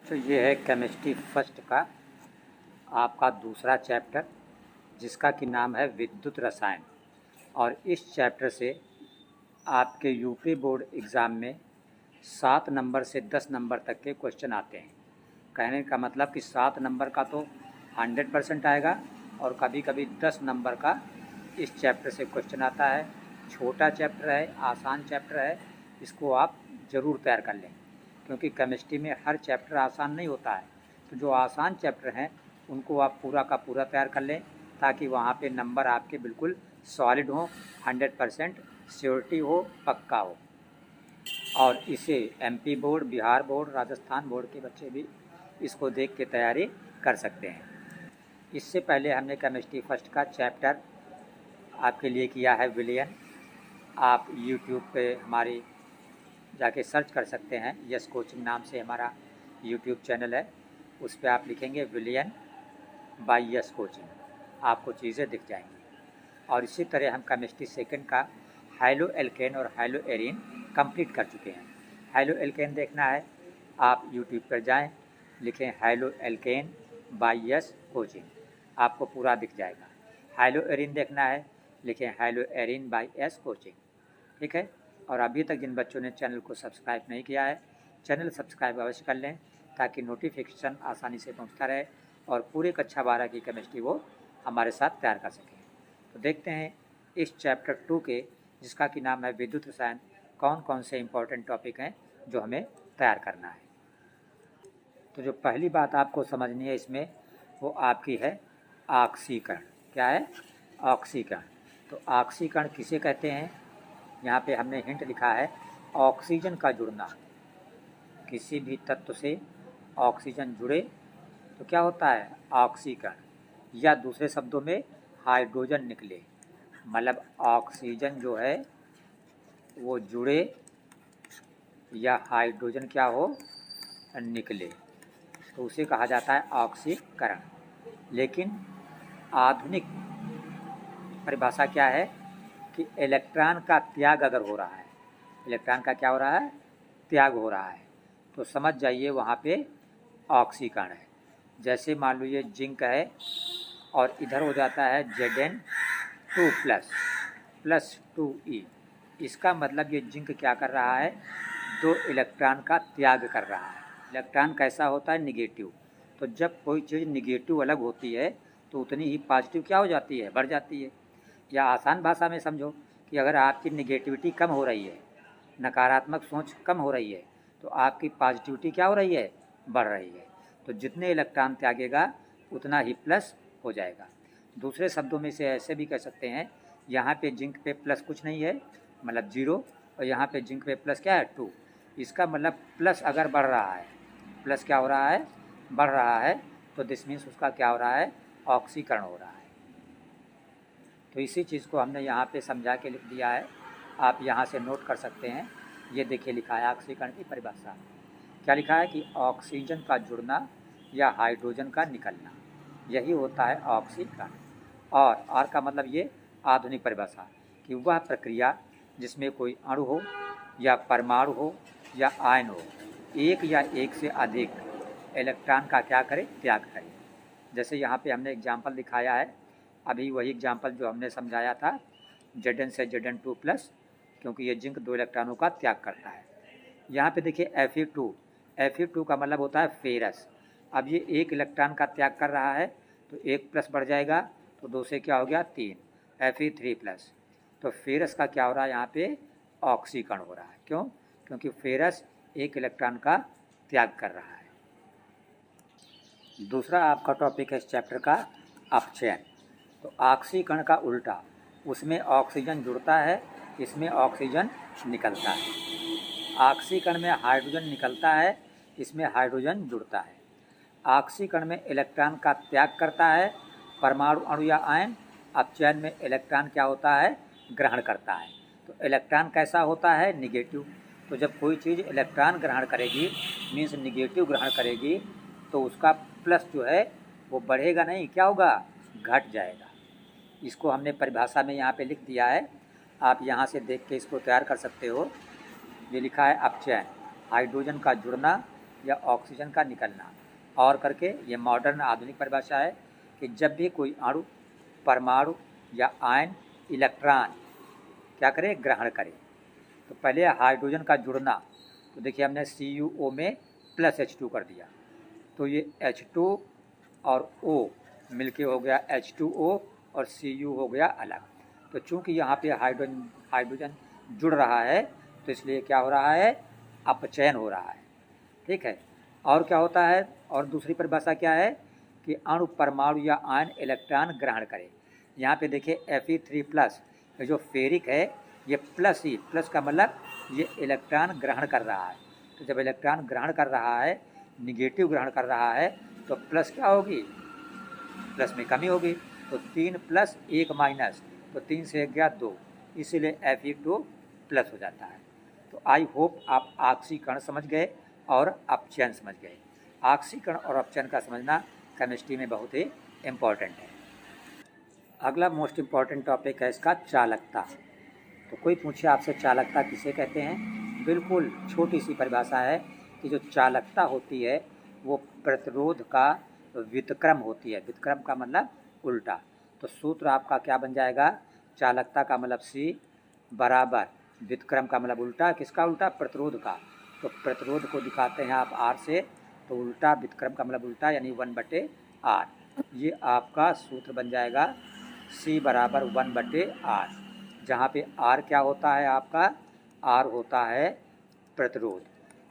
तो ये है केमिस्ट्री फर्स्ट का आपका दूसरा चैप्टर, जिसका कि नाम है विद्युत रसायन। और इस चैप्टर से आपके यूपी बोर्ड एग्ज़ाम में 7 नंबर से 10 नंबर तक के क्वेश्चन आते हैं। कहने का मतलब कि 7 नंबर का तो 100% आएगा और कभी कभी 10 नंबर का इस चैप्टर से क्वेश्चन आता है। छोटा चैप्टर है, आसान चैप्टर है, इसको आप ज़रूर तैयार कर लें, क्योंकि केमिस्ट्री में हर चैप्टर आसान नहीं होता है। तो जो आसान चैप्टर हैं उनको आप पूरा का पूरा तैयार कर लें, ताकि वहाँ पे नंबर आपके बिल्कुल सॉलिड हों, 100% श्योरिटी हो, पक्का हो। और इसे MP board, Bihar board, Rajasthan board के बच्चे भी इसको देख के तैयारी कर सकते हैं। इससे पहले हमने केमिस्ट्री फर्स्ट का चैप्टर आपके लिए किया है विलयन। आप यूट्यूब पे हमारी जाके सर्च कर सकते हैं, यस कोचिंग नाम से हमारा यूट्यूब चैनल है। उस पर आप लिखेंगे विलयन बाय यस कोचिंग, आपको चीज़ें दिख जाएंगी। और इसी तरह हम केमिस्ट्री सेकंड का हाइलो एल्केन और हाइलो एरीन कंप्लीट कर चुके हैं। हाइलो एल्केन देखना है, आप यूट्यूब पर जाएं, लिखें haloalkane by yes coaching, आपको पूरा दिख जाएगा। हाइलो एरीन देखना है, लिखें haloarene by S coaching, ठीक है। और अभी तक जिन बच्चों ने चैनल को सब्सक्राइब नहीं किया है, चैनल सब्सक्राइब अवश्य कर लें, ताकि नोटिफिकेशन आसानी से पहुंचता रहे और पूरे कक्षा 12 की केमिस्ट्री वो हमारे साथ तैयार कर सकें। तो देखते हैं इस चैप्टर 2 के, जिसका कि नाम है विद्युत रसायन, कौन कौन से इम्पोर्टेंट टॉपिक हैं जो हमें तैयार करना है। तो जो पहली बात आपको समझनी है इसमें, वो आपकी है ऑक्सीकरण। क्या है? ऑक्सीकरण। तो ऑक्सीकरण किसे कहते हैं? यहाँ पे हमने हिंट लिखा है, ऑक्सीजन का जुड़ना। किसी भी तत्व से ऑक्सीजन जुड़े तो क्या होता है? ऑक्सीकरण। या दूसरे शब्दों में हाइड्रोजन निकले, मतलब ऑक्सीजन जो है वो जुड़े या हाइड्रोजन क्या हो? निकले, तो उसे कहा जाता है ऑक्सीकरण। लेकिन आधुनिक परिभाषा क्या है कि इलेक्ट्रॉन का त्याग अगर हो रहा है, इलेक्ट्रॉन का क्या हो रहा है? त्याग हो रहा है, तो समझ जाइए वहाँ पे ऑक्सीकरण है। जैसे मान लीजिए जिंक है और इधर हो जाता है Zn2 प्लस 2E, इसका मतलब ये जिंक क्या कर रहा है? 2 इलेक्ट्रॉन का त्याग कर रहा है। इलेक्ट्रॉन कैसा होता है? निगेटिव। तो जब कोई चीज़ निगेटिव अलग होती है तो उतनी ही पॉजिटिव क्या हो जाती है? बढ़ जाती है। या आसान भाषा में समझो कि अगर आपकी निगेटिविटी कम हो रही है, नकारात्मक सोच कम हो रही है, तो आपकी पॉजिटिविटी क्या हो रही है? बढ़ रही है। तो जितने इलेक्ट्रॉन त्यागेगा उतना ही प्लस हो जाएगा। दूसरे शब्दों में से ऐसे भी कह सकते हैं, यहाँ पे जिंक पे प्लस कुछ नहीं है, मतलब 0, और यहाँ पे जिंक पे प्लस क्या है? 2। इसका मतलब प्लस अगर बढ़ रहा है, प्लस क्या हो रहा है? बढ़ रहा है, तो दिस मीन्स उसका क्या हो रहा है? ऑक्सीकरण हो रहा है। तो इसी चीज़ को हमने यहाँ पे समझा के लिख दिया है, आप यहाँ से नोट कर सकते हैं। ये देखिए लिखा है ऑक्सीकरण की परिभाषा। क्या लिखा है कि ऑक्सीजन का जुड़ना या हाइड्रोजन का निकलना, यही होता है ऑक्सीकरण। और का मतलब ये आधुनिक परिभाषा कि वह प्रक्रिया जिसमें कोई अणु हो या परमाणु हो या आयन हो, एक या एक से अधिक इलेक्ट्रॉन का क्या करे? त्याग करे। जैसे यहाँ पे हमने एग्जाम्पल दिखाया है, अभी वही एग्जाम्पल जो हमने समझाया था, Zn से Zn2 प्लस, क्योंकि ये जिंक 2 इलेक्ट्रॉनों का त्याग करता है। यहाँ पे देखिए Fe2 का मतलब होता है फेरस। अब ये 1 इलेक्ट्रॉन का त्याग कर रहा है, तो 1 प्लस बढ़ जाएगा, तो 2 से क्या हो गया? 3, Fe3 प्लस। तो फेरस का क्या हो रहा है? यहाँ पे ऑक्सीकरण हो रहा है। क्यों? क्योंकि फेरस 1 इलेक्ट्रॉन का त्याग कर रहा है। दूसरा आपका टॉपिक है इस चैप्टर का अपचयन। तो ऑक्सीकरण का उल्टा, उसमें ऑक्सीजन जुड़ता है, इसमें ऑक्सीजन निकलता है। ऑक्सीकरण में हाइड्रोजन निकलता है, इसमें हाइड्रोजन जुड़ता है। ऑक्सीकरण में इलेक्ट्रॉन का त्याग करता है परमाणु, अणु या आयन। अपचयन में इलेक्ट्रॉन क्या होता है? ग्रहण करता है। तो इलेक्ट्रॉन कैसा होता है? निगेटिव। तो जब कोई चीज़ इलेक्ट्रॉन ग्रहण करेगी, मीन्स निगेटिव ग्रहण करेगी, तो उसका प्लस जो है वो बढ़ेगा नहीं, क्या होगा? घट जाएगा। इसको हमने परिभाषा में यहाँ पे लिख दिया है, आप यहाँ से देख के इसको तैयार कर सकते हो। ये लिखा है अपचयन, हाइड्रोजन का जुड़ना या ऑक्सीजन का निकलना। और करके ये मॉडर्न आधुनिक परिभाषा है कि जब भी कोई अणु, परमाणु या आयन इलेक्ट्रॉन क्या करे, ग्रहण करे। तो पहले हाइड्रोजन का जुड़ना, तो देखिए हमने CuO में प्लस H2 कर दिया, तो ये H2 और O मिलके हो गया H2O और Cu हो गया अलग। तो चूंकि यहाँ पे हाइड्रोजन जुड़ रहा है तो इसलिए क्या हो रहा है, अपचयन हो रहा है। ठीक है। और क्या होता है, और दूसरी परिभाषा क्या है कि अणु, परमाणु या आयन इलेक्ट्रॉन ग्रहण करे। यहाँ पे देखिए Fe3+, ये जो फेरिक है ये प्लस ही, प्लस का मतलब ये इलेक्ट्रॉन ग्रहण कर रहा है। तो जब इलेक्ट्रॉन ग्रहण कर रहा है, निगेटिव ग्रहण कर रहा है, तो प्लस क्या होगी, प्लस में कमी होगी। तो 3 + 1 माइनस, तो 3 से 1 गया 2, इसीलिए Fe2+ हो जाता है। तो आई होप आप ऑक्सीकरण समझ गए और अपचयन समझ गए। ऑक्सीकरण और अपचयन का समझना केमिस्ट्री में बहुत ही इम्पॉर्टेंट है। अगला मोस्ट इम्पॉर्टेंट टॉपिक है इसका चालकता। तो कोई पूछे आपसे चालकता किसे कहते हैं, बिल्कुल छोटी सी परिभाषा है कि जो चालकता होती है वो प्रतिरोध का व्युत्क्रम होती है। व्युत्क्रम का मतलब उल्टा। तो सूत्र आपका क्या बन जाएगा, चालकता का मतलब C बराबर व्युत्क्रम का मतलब उल्टा, किसका उल्टा, प्रतिरोध का। तो प्रतिरोध को दिखाते हैं आप R से, तो उल्टा व्युत्क्रम का मतलब उल्टा, यानी 1/R। ये आपका सूत्र बन जाएगा C बराबर 1/R, जहाँ पे R क्या होता है आपका, R होता है प्रतिरोध।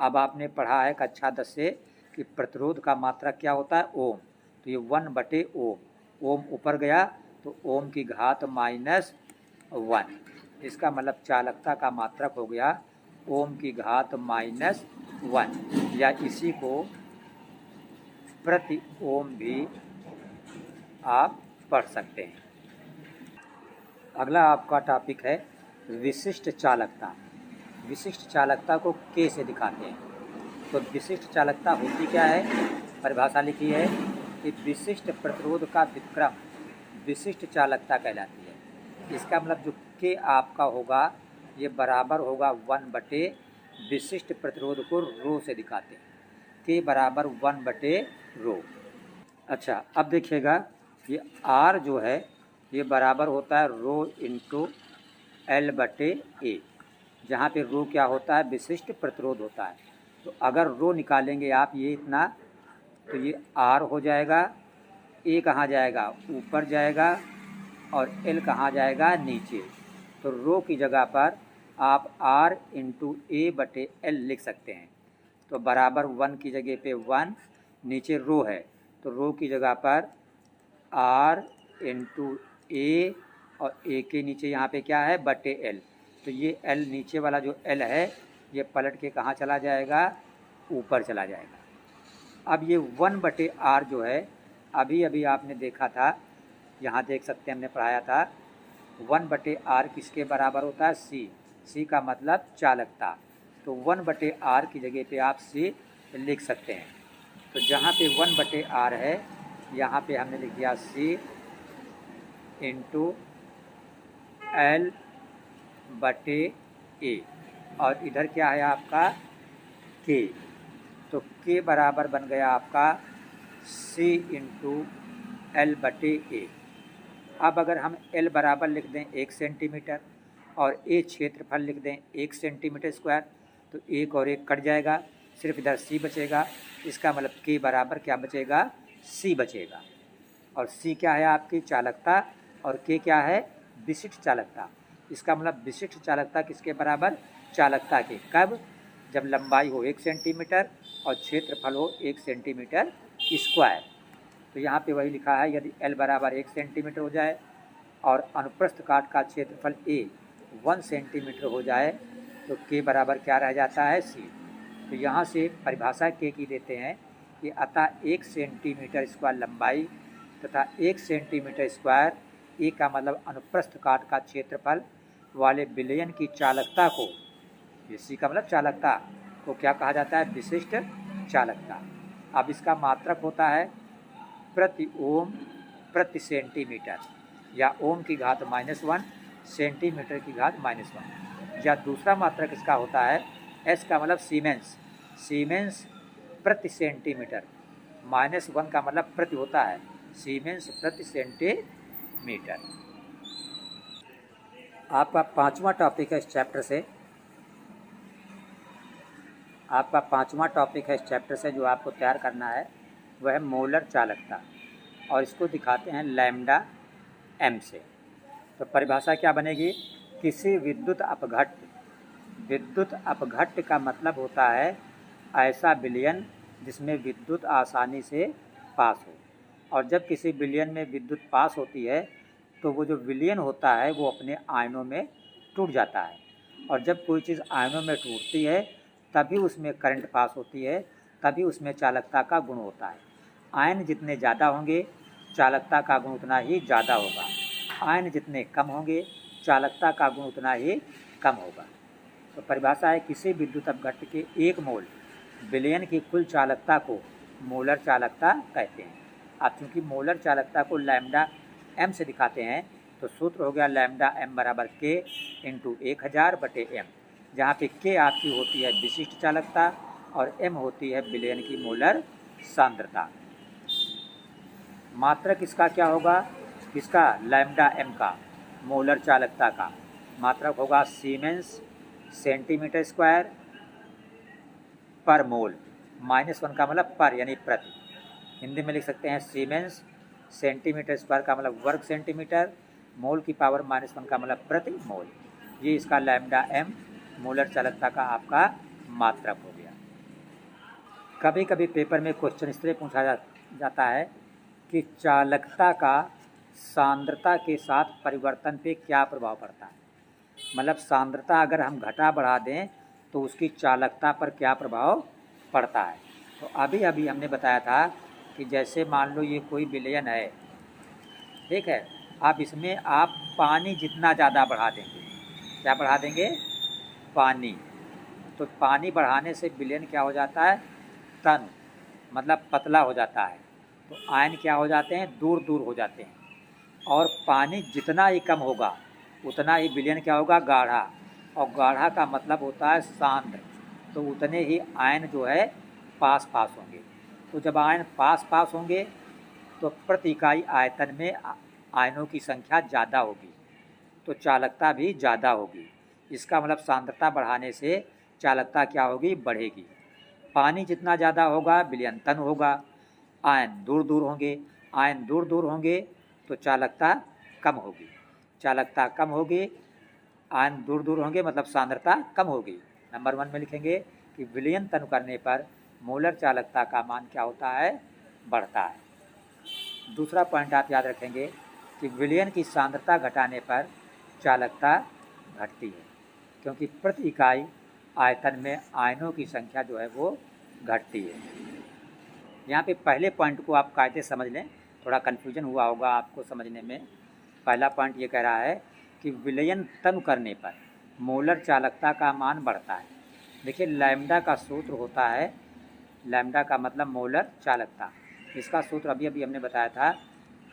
अब आपने पढ़ा है कक्षा 10 से कि प्रतिरोध का मात्रक क्या होता है, ओम। तो ये 1/ओम, ओम ऊपर गया तो ओम की घात -1, इसका मतलब चालकता का मात्रक हो गया ओम की घात -1, या इसी को प्रति ओम भी आप पढ़ सकते हैं। अगला आपका टॉपिक है विशिष्ट चालकता। विशिष्ट चालकता को K से दिखाते हैं। तो विशिष्ट चालकता होती क्या है, परिभाषा लिखी है कि विशिष्ट प्रतिरोध का व्युत्क्रम विशिष्ट चालकता कहलाती है। इसका मतलब जो K आपका होगा ये बराबर होगा 1/, विशिष्ट प्रतिरोध को रो से दिखाते हैं, K बराबर 1/रो। अच्छा, अब देखिएगा ये R जो है ये बराबर होता है रो इंटू L/A, जहाँ पे रो क्या होता है, विशिष्ट प्रतिरोध होता है। तो अगर रो निकालेंगे आप ये इतना, तो ये R हो जाएगा, A कहाँ जाएगा, ऊपर जाएगा, और L कहाँ जाएगा, नीचे। तो रो की जगह पर आप R इंटू A/L लिख सकते हैं। तो बराबर 1 की जगह पे 1, नीचे रो है तो रो की जगह पर R इंटू A, और A के नीचे यहाँ पे क्या है, /L। तो ये L नीचे वाला जो L है ये पलट के कहाँ चला जाएगा, ऊपर चला जाएगा। अब ये 1/R जो है अभी अभी आपने देखा था, यहाँ देख सकते हैं हमने पढ़ाया था, 1/R किसके बराबर होता है, C का मतलब चालकता। तो 1/R की जगह पे आप C लिख सकते हैं। तो जहाँ पे 1/R है यहाँ पे हमने लिख दिया C इंटू L/A, और इधर क्या है आपका K। तो K बराबर बन गया आपका C इंटू L/A। अब अगर हम L बराबर लिख दें 1 सेंटीमीटर और A क्षेत्रफल लिख दें 1 सेंटीमीटर स्क्वायर, तो 1 और 1 कट जाएगा, सिर्फ इधर C बचेगा। इसका मतलब K बराबर क्या बचेगा, C बचेगा। और C क्या है आपकी चालकता, और K क्या है, विशिष्ट चालकता। इसका मतलब विशिष्ट चालकता किसके बराबर, चालकता के। कब, जब लंबाई हो 1 सेंटीमीटर और क्षेत्रफल हो 1 सेंटीमीटर स्क्वायर। तो यहाँ पे वही लिखा है, यदि L बराबर 1 सेंटीमीटर हो जाए और अनुप्रस्थ काट का क्षेत्रफल A 1 सेंटीमीटर हो जाए तो K बराबर क्या रह जाता है, C। तो यहाँ से परिभाषा K की देते हैं कि अतः 1 सेंटीमीटर स्क्वायर लंबाई तथा 1 सेंटीमीटर स्क्वायर A का मतलब अनुप्रस्थ काट का क्षेत्रफल वाले विलयन की चालकता को, ये C का मतलब चालकता को क्या कहा जाता है, विशिष्ट चालकता। अब इसका मात्रक होता है प्रति ओम प्रति सेंटीमीटर, या ओम की घात -1 सेंटीमीटर की घात -1, या दूसरा मात्रक इसका होता है S का मतलब सीमेंस, सीमेंस प्रति सेंटीमीटर। -1 का मतलब प्रति होता है, सीमेंस प्रति सेंटीमीटर। आपका पांचवा टॉपिक है इस चैप्टर से, जो आपको तैयार करना है वह है मोलर चालकता, और इसको दिखाते हैं लैम्डा m से। तो परिभाषा क्या बनेगी? किसी विद्युत अपघट्य का मतलब होता है ऐसा विलयन जिसमें विद्युत आसानी से पास हो। और जब किसी विलयन में विद्युत पास होती है तो वो जो विलयन होता है वो अपने आयनों में टूट जाता है, और जब कोई चीज़ आयनों में टूटती है तभी उसमें करंट पास होती है, तभी उसमें चालकता का गुण होता है। आयन जितने ज़्यादा होंगे चालकता का गुण उतना ही ज़्यादा होगा, आयन जितने कम होंगे चालकता का गुण उतना ही कम होगा। तो परिभाषा है किसी विद्युत अपघट्य के 1 मोल विलयन की कुल चालकता को मोलर चालकता कहते हैं। अब चूँकि मोलर चालकता को लैम्डा m से दिखाते हैं तो सूत्र हो गया लैम्डा m बराबर k इंटू 1000/m, जहाँ पे k आपकी होती है विशिष्ट चालकता और m होती है विलयन की मोलर सांद्रता। मात्रक इसका क्या होगा? इसका लैम्डा m का मोलर चालकता का मात्रक होगा सीमेंस सेंटीमीटर स्क्वायर पर मोल। -1 का मतलब पर यानी प्रति, हिंदी में लिख सकते हैं सीमेंस सेंटीमीटर स्क्वायर का मतलब वर्ग सेंटीमीटर, मोल की पावर -1 का मतलब प्रति मोल। ये इसका लैम्डा m मोलर चालकता का आपका मात्रक हो गया। कभी कभी पेपर में क्वेश्चन इस तरह पूछा जाता है कि चालकता का सांद्रता के साथ परिवर्तन पे क्या प्रभाव पड़ता है। मतलब सांद्रता अगर हम घटा बढ़ा दें तो उसकी चालकता पर क्या प्रभाव पड़ता है। तो अभी हमने बताया था कि जैसे मान लो ये कोई विलयन है, ठीक है, अब इसमें आप पानी जितना ज़्यादा बढ़ा देंगे, क्या बढ़ा देंगे? पानी। तो पानी बढ़ाने से विलयन क्या हो जाता है? तन, मतलब पतला हो जाता है। तो आयन क्या हो जाते हैं? दूर हो जाते हैं। और पानी जितना ही कम होगा उतना ही विलयन क्या होगा? गाढ़ा, और गाढ़ा का मतलब होता है सांद्र, तो उतने ही आयन जो है पास होंगे। तो जब आयन पास होंगे तो प्रति इकाई आयतन में आयनों की संख्या ज़्यादा होगी, तो चालकता भी ज़्यादा होगी। इसका मतलब सांद्रता बढ़ाने से चालकता क्या होगी? बढ़ेगी। पानी जितना ज़्यादा होगा विलयन तन होगा, आयन दूर होंगे, आयन दूर होंगे तो चालकता कम होगी, चालकता कम होगी, आयन दूर होंगे मतलब सांद्रता कम होगी। नंबर 1 में लिखेंगे कि विलयन तन करने पर मोलर चालकता का मान क्या होता है? बढ़ता है। दूसरा पॉइंट आप याद रखेंगे कि विलयन की सांद्रता घटाने पर चालकता घटती है, क्योंकि प्रति इकाई आयतन में आयनों की संख्या जो है वो घटती है। यहाँ पे पहले पॉइंट को आप कायदे समझ लें, थोड़ा कन्फ्यूजन हुआ होगा आपको समझने में। पहला पॉइंट ये कह रहा है कि विलयन तनु करने पर मोलर चालकता का मान बढ़ता है। देखिए लैम्डा का सूत्र होता है, लैम्डा का मतलब मोलर चालकता, इसका सूत्र अभी हमने बताया था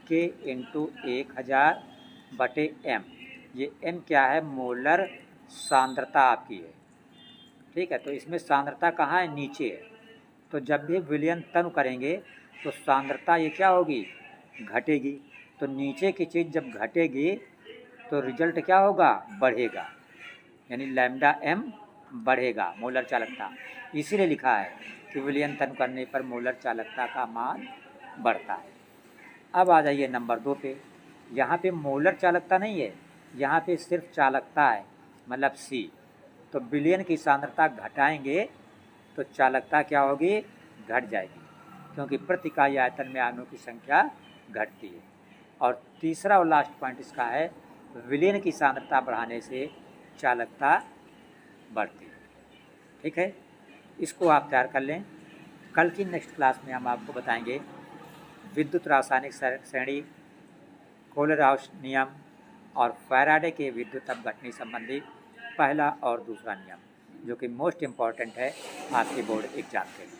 k इंटू 1000/m। ये m क्या है? मोलर सांद्रता आपकी है, ठीक है। तो इसमें सांद्रता कहाँ है? नीचे है। तो जब भी विलयन तनु करेंगे तो सांद्रता ये क्या होगी? घटेगी। तो नीचे की चीज़ जब घटेगी तो रिजल्ट क्या होगा? बढ़ेगा, यानी लैम्डा m बढ़ेगा, मोलर चालकता। इसीलिए लिखा है कि विलयन तनु करने पर मोलर चालकता का मान बढ़ता है। अब आ जाइए नंबर 2 पे। यहाँ पे मोलर चालकता नहीं है, यहाँ पे सिर्फ चालकता है, मतलब C। तो विलयन की सांद्रता घटाएंगे तो चालकता क्या होगी? घट जाएगी, क्योंकि प्रति इकाई आयतन में आयनों की संख्या घटती है। और तीसरा और लास्ट पॉइंट इसका है विलयन की सांद्रता बढ़ाने से चालकता बढ़ती है, ठीक है। इसको आप तैयार कर लें। कल की नेक्स्ट क्लास में हम आपको बताएंगे विद्युत रासायनिक श्रेणी, कोलराउस नियम और फैराडे के विद्युत अपघटनी संबंधी पहला और दूसरा नियम, जो कि मोस्ट इम्पॉर्टेंट है आपके बोर्ड एग्जाम के लिए।